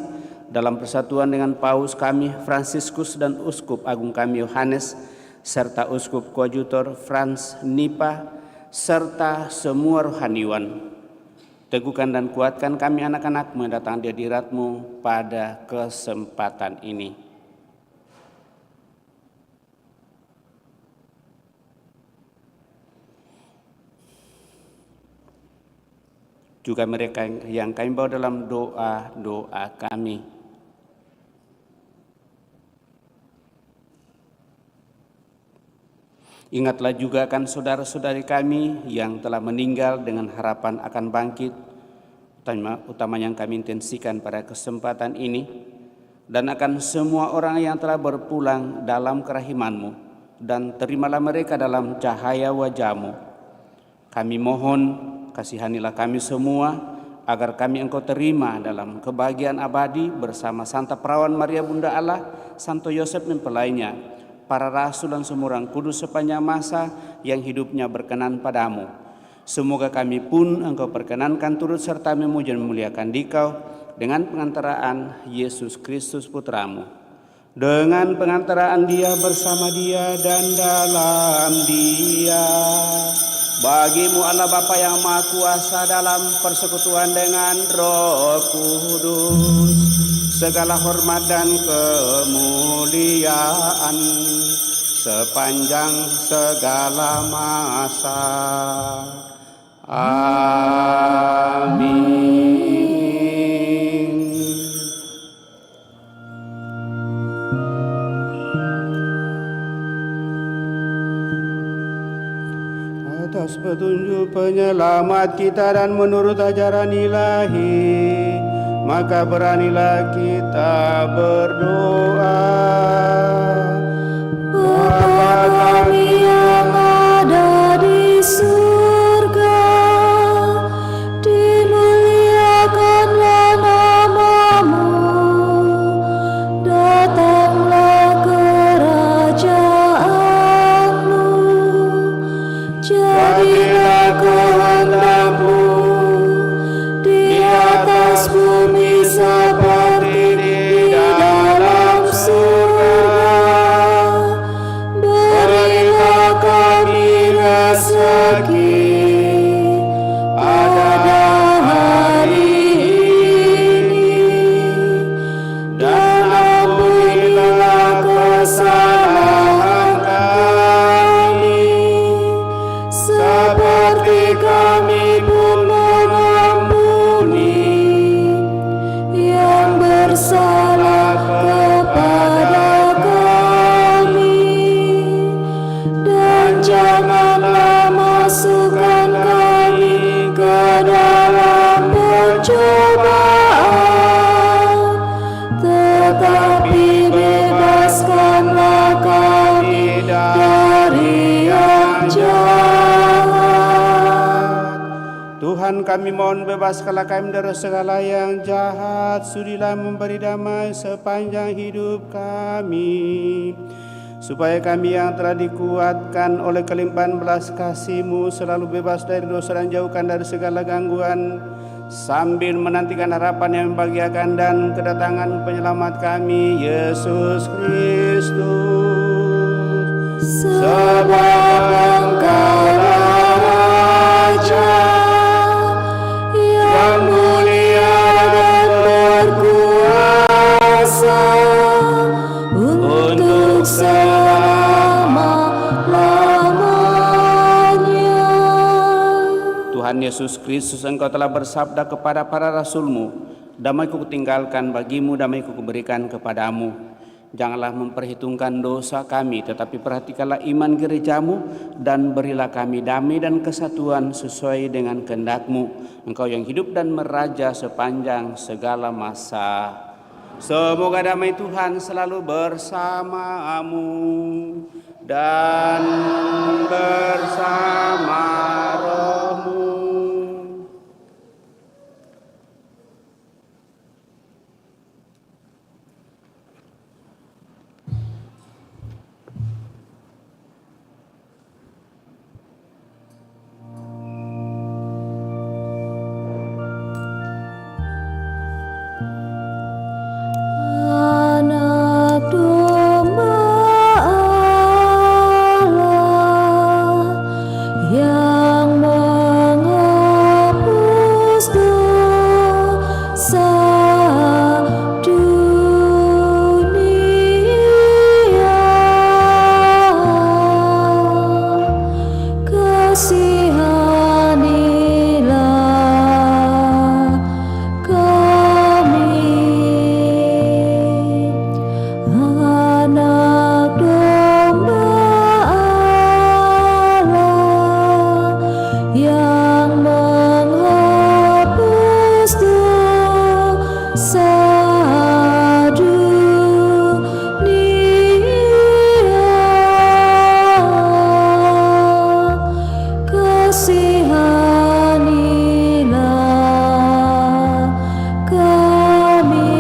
dalam persatuan dengan Paus kami Fransiskus dan Uskup Agung kami Yohanes, serta Uskup Koadjutor Franz Nipa, serta semua rohaniwan. Teguhkan dan kuatkan kami anak-anak-Mu yang datang di hadirat-Mu pada kesempatan ini. Juga mereka yang kami bawa dalam doa-doa kami. Ingatlah juga akan saudara-saudari kami yang telah meninggal dengan harapan akan bangkit, utamanya yang kami intensikan pada kesempatan ini, dan akan semua orang yang telah berpulang dalam kerahiman-Mu, dan terimalah mereka dalam cahaya wajah-Mu. Kami mohon, kasihanilah kami semua, agar kami Engkau terima dalam kebahagiaan abadi bersama Santa Perawan Maria Bunda Allah, Santo Yosef mempelainya, para rasul dan semua orang kudus sepanjang masa yang hidupnya berkenan padamu. Semoga kami pun Engkau perkenankan turut serta memuji dan memuliakan Dikau dengan pengantaraan Yesus Kristus Putramu. Dengan pengantaraan Dia, bersama Dia, dan dalam Dia. Bagimu Allah Bapa yang Maha Kuasa dalam persekutuan dengan Roh Kudus, segala hormat dan kemuliaan sepanjang segala masa. Amin. Atas petunjuk penyelamat kita dan menurut ajaran ilahi, maka beranilah kita berdoa. Bapa kami yang ada di surga, dimuliakanlah nama-Mu, datanglah bersalah kepada kami, dan janganlah masukkan kami ke dalam pencobaan, tetapi bebaskanlah kami dari yang jahat. Tuhan, kami mohon bebaskanlah kami dari segala yang jahat, sudilah memberi damai sepanjang hidup kami, supaya kami yang telah dikuatkan oleh kelimpahan belas kasih-Mu selalu bebas dari dosa dan jauhkan dari segala gangguan, sambil menantikan harapan yang membahagiakan dan kedatangan penyelamat kami, Yesus Kristus. Sebab Engkaulah Raja yang mulia dan berkuasa untuk selama-lamanya. Tuhan Yesus Kristus, Engkau telah bersabda kepada para rasul-Mu, damai-Ku kutinggalkan bagimu, damai-Ku kuberikan kepadamu. Janganlah memperhitungkan dosa kami, tetapi perhatikanlah iman gereja-Mu, dan berilah kami damai dan kesatuan sesuai dengan kehendak-Mu. Engkau yang hidup dan meraja sepanjang segala masa. Semoga damai Tuhan selalu bersamamu dan bersama rohmu. Anak domba Allah yang menghapus dosa dunia, kasihanilah kami. Anak domba Allah yang menghapus dosa dunia, kasihanilah kami.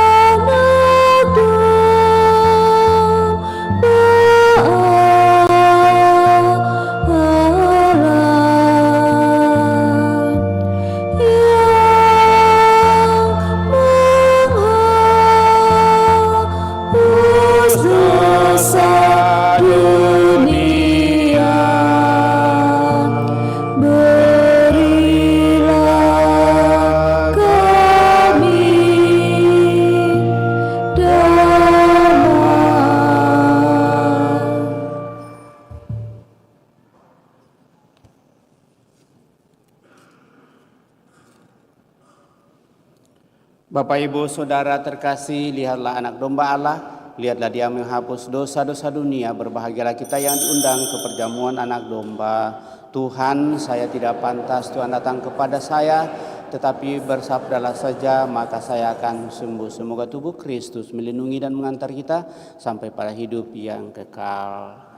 Anak domba Allah yang menghapus dosa dunia, berilah kami damai. Bapak, Ibu, Saudara terkasih, lihatlah anak domba Allah, lihatlah Dia menghapus dosa-dosa dunia. Berbahagialah kita yang diundang ke perjamuan anak domba. Tuhan, saya tidak pantas Tuhan datang kepada saya, tetapi bersabdalah saja, maka saya akan sembuh. Semoga tubuh Kristus melindungi dan mengantar kita sampai pada hidup yang kekal.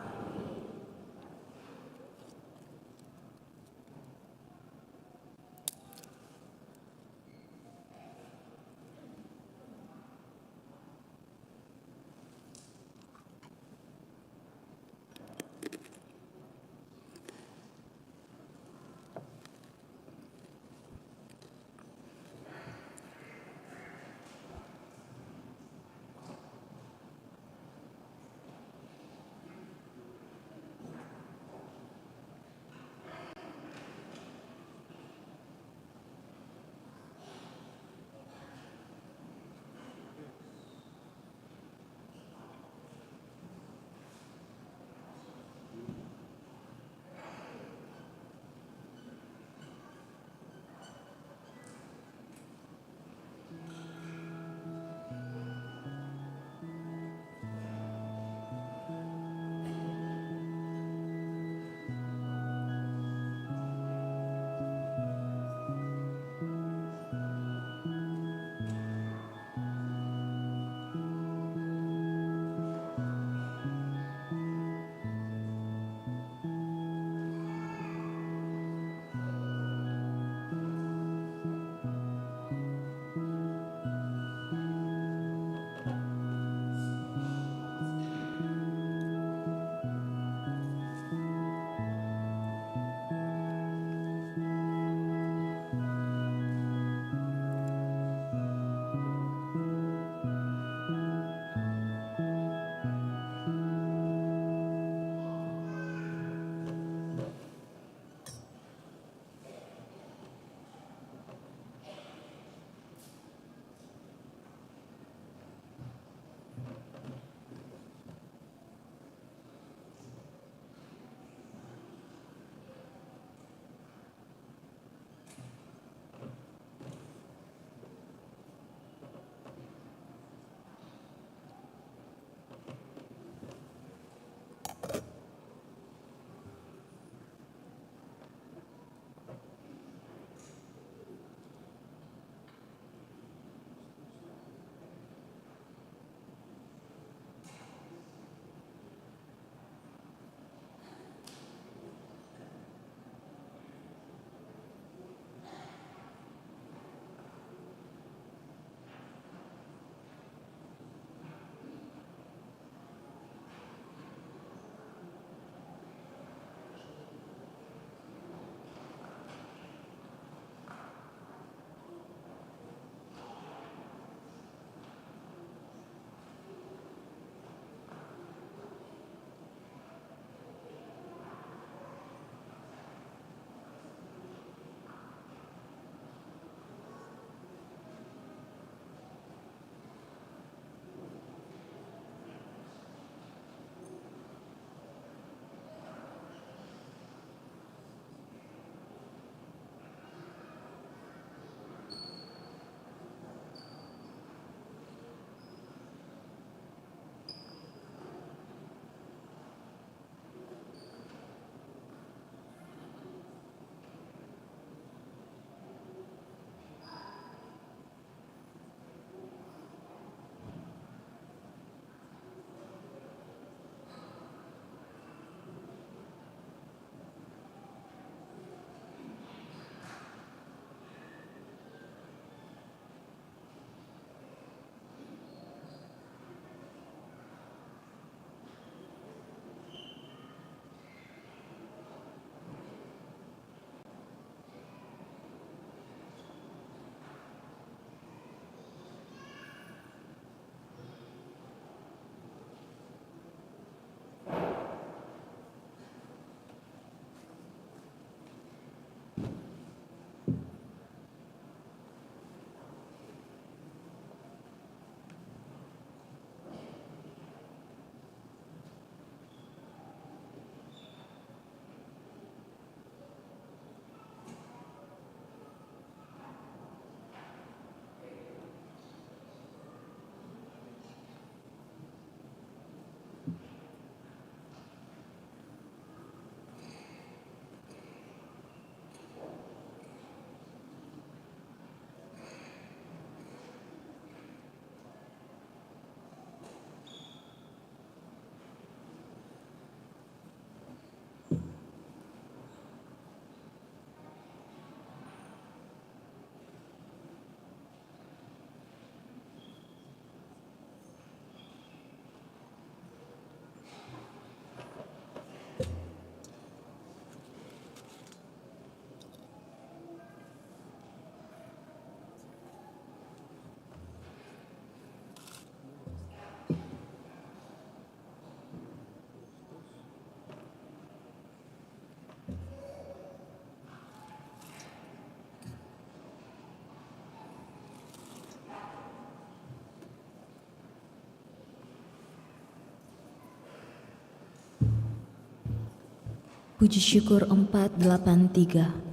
Puji syukur 483.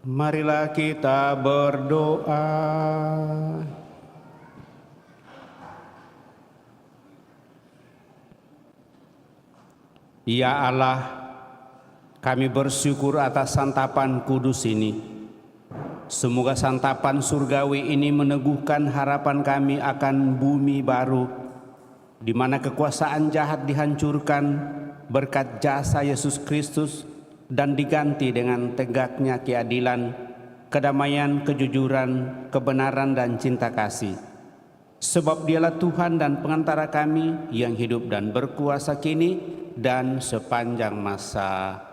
Marilah kita berdoa. Ya Allah, kami bersyukur atas santapan kudus ini. Semoga santapan surgawi ini meneguhkan harapan kami akan bumi baru, di mana kekuasaan jahat dihancurkan berkat jasa Yesus Kristus dan diganti dengan tegaknya keadilan, kedamaian, kejujuran, kebenaran, dan cinta kasih. Sebab Dialah Tuhan dan pengantara kami yang hidup dan berkuasa kini dan sepanjang masa.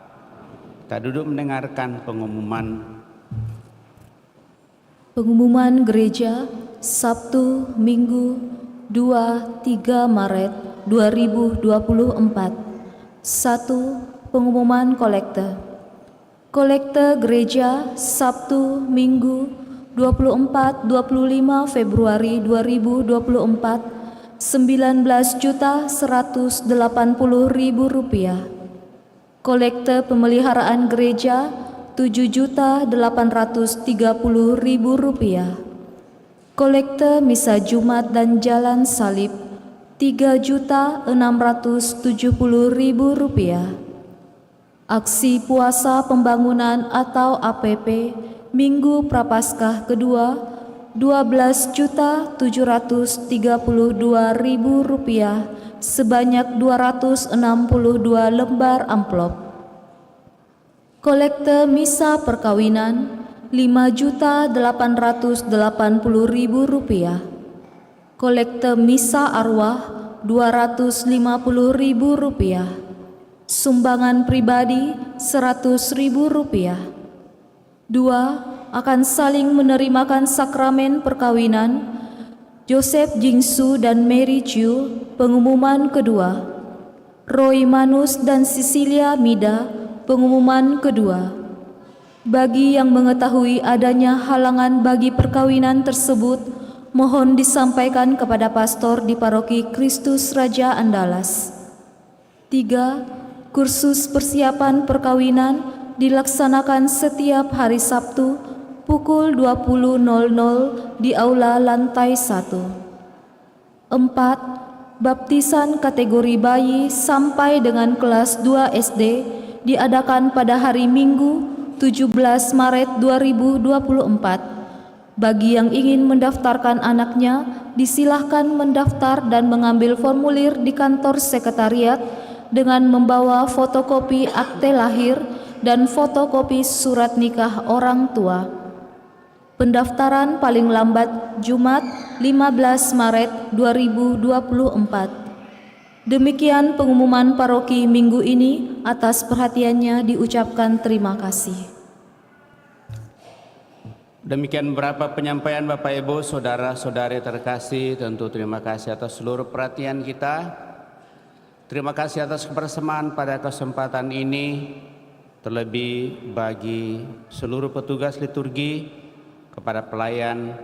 Kita duduk mendengarkan pengumuman. Pengumuman Gereja Sabtu Minggu 2-3 Maret 2024. 1. Pengumuman kolekte. Kolekte Gereja Sabtu Minggu 24-25 Februari 2024 Rp19.180.000. Kolekte pemeliharaan gereja Rp7.830.000. Kolekte misa Jumat dan Jalan Salib Rp3.670.000. Aksi puasa pembangunan atau APP Minggu Prapaskah kedua Rp12.732.000 sebanyak 262 lembar amplop. Kolekte misa perkawinan Rp5.880.000. Kolekte misa arwah Rp250.000. Sumbangan pribadi Rp100.000. 2. Akan saling menerimakan sakramen perkawinan Joseph Jingsu dan Mary Chu, pengumuman kedua. Roy Manus dan Cecilia Mida, pengumuman kedua. Bagi yang mengetahui adanya halangan bagi perkawinan tersebut, mohon disampaikan kepada pastor di Paroki Kristus Raja Andalas. 3. Kursus persiapan perkawinan dilaksanakan setiap hari Sabtu pukul 20.00 di aula lantai 1. 4. Baptisan kategori bayi sampai dengan kelas 2 SD diadakan pada hari Minggu 17 Maret 2024. Bagi yang ingin mendaftarkan anaknya, disilahkan mendaftar dan mengambil formulir di kantor sekretariat dengan membawa fotokopi akte lahir dan fotokopi surat nikah orang tua. Pendaftaran paling lambat Jumat 15 Maret 2024. Demikian pengumuman paroki minggu ini. Atas perhatiannya diucapkan terima kasih. Demikian beberapa penyampaian Bapak Ibu, saudara-saudari terkasih. Tentu terima kasih atas seluruh perhatian kita. Terima kasih atas kebersamaan pada kesempatan ini. Terlebih bagi seluruh petugas liturgi, kepada pelayan,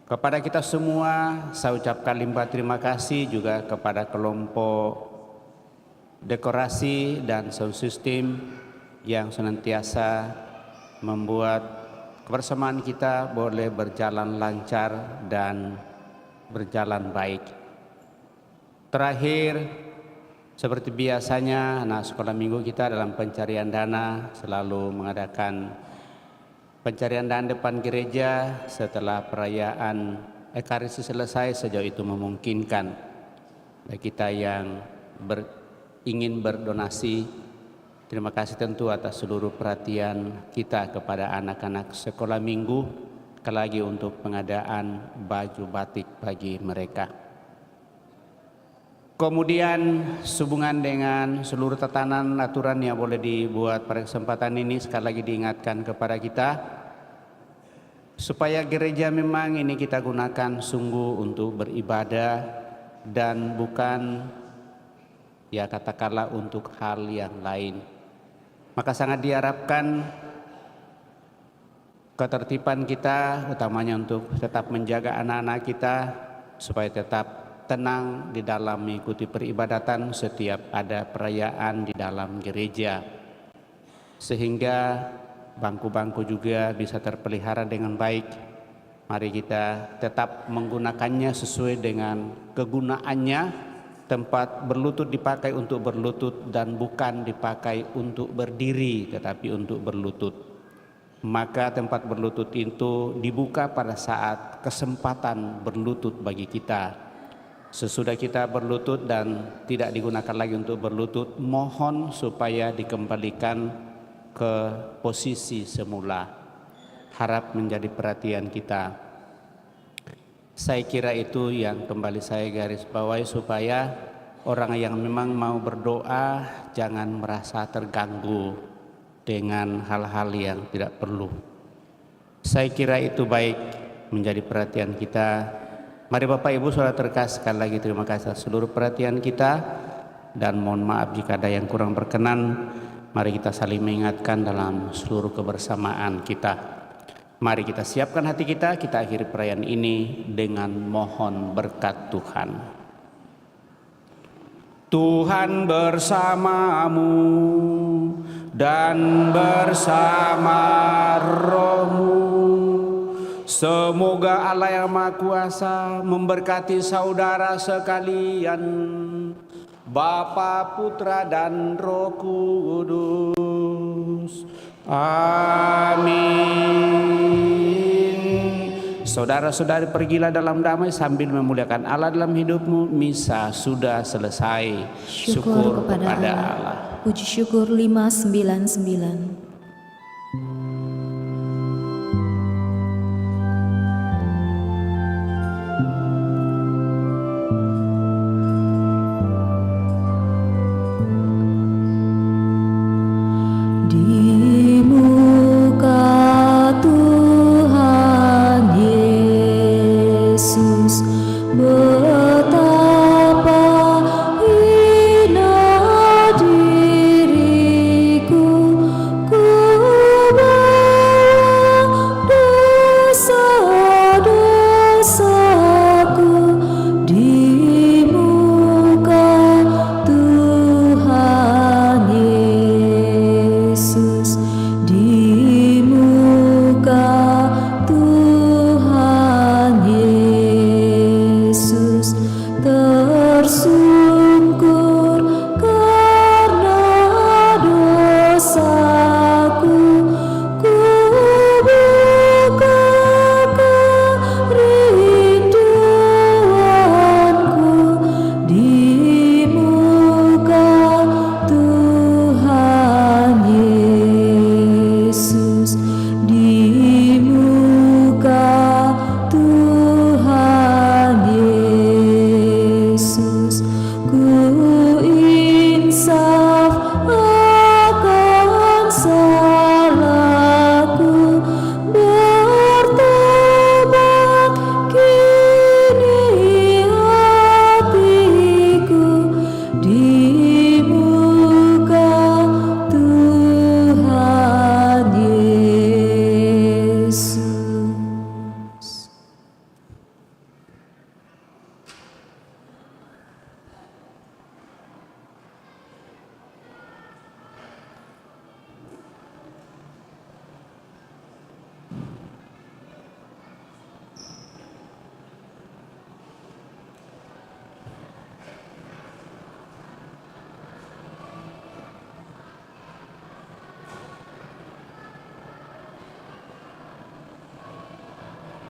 kepada kita semua, saya ucapkan limpah terima kasih juga kepada kelompok dekorasi dan sound system yang senantiasa membuat kebersamaan kita boleh berjalan lancar dan berjalan baik. Terakhir, seperti biasanya anak sekolah minggu kita dalam pencarian dana selalu mengadakan pencarian dana depan gereja setelah perayaan Ekaristi selesai sejauh itu memungkinkan. Bagi kita yang ingin berdonasi, terima kasih tentu atas seluruh perhatian kita kepada anak-anak sekolah minggu, sekali lagi untuk pengadaan baju batik bagi mereka. Kemudian sehubungan dengan seluruh tatanan aturan yang boleh dibuat pada kesempatan ini, sekali lagi diingatkan kepada kita supaya gereja memang ini kita gunakan sungguh untuk beribadah dan bukan ya katakanlah untuk hal yang lain. Maka sangat diharapkan ketertiban kita utamanya untuk tetap menjaga anak-anak kita supaya tetap tenang di dalam mengikuti peribadatan setiap ada perayaan di dalam gereja, sehingga bangku-bangku juga bisa terpelihara dengan baik. Mari kita tetap menggunakannya sesuai dengan kegunaannya. Tempat berlutut dipakai untuk berlutut dan bukan dipakai untuk berdiri tetapi untuk berlutut. Maka tempat berlutut itu dibuka pada saat kesempatan berlutut bagi kita. Sesudah kita berlutut dan tidak digunakan lagi untuk berlutut, mohon supaya dikembalikan ke posisi semula. Harap menjadi perhatian kita. Saya kira itu yang kembali saya garis bawahi supaya orang yang memang mau berdoa jangan merasa terganggu dengan hal-hal yang tidak perlu. Saya kira itu baik menjadi perhatian kita. Mari Bapak Ibu Saudara terkasih, sekali lagi terima kasih atas seluruh perhatian kita dan mohon maaf jika ada yang kurang berkenan. Mari kita saling mengingatkan dalam seluruh kebersamaan kita. Mari kita siapkan hati kita akhiri perayaan ini dengan mohon berkat Tuhan. Tuhan bersamamu dan bersama rohmu. Semoga Allah yang Maha Kuasa memberkati saudara sekalian, Bapa, Putra, dan Roh Kudus. Amin. Saudara-saudari, pergilah dalam damai sambil memuliakan Allah dalam hidupmu. Misa sudah selesai. Syukur kepada Allah. Puji syukur 599.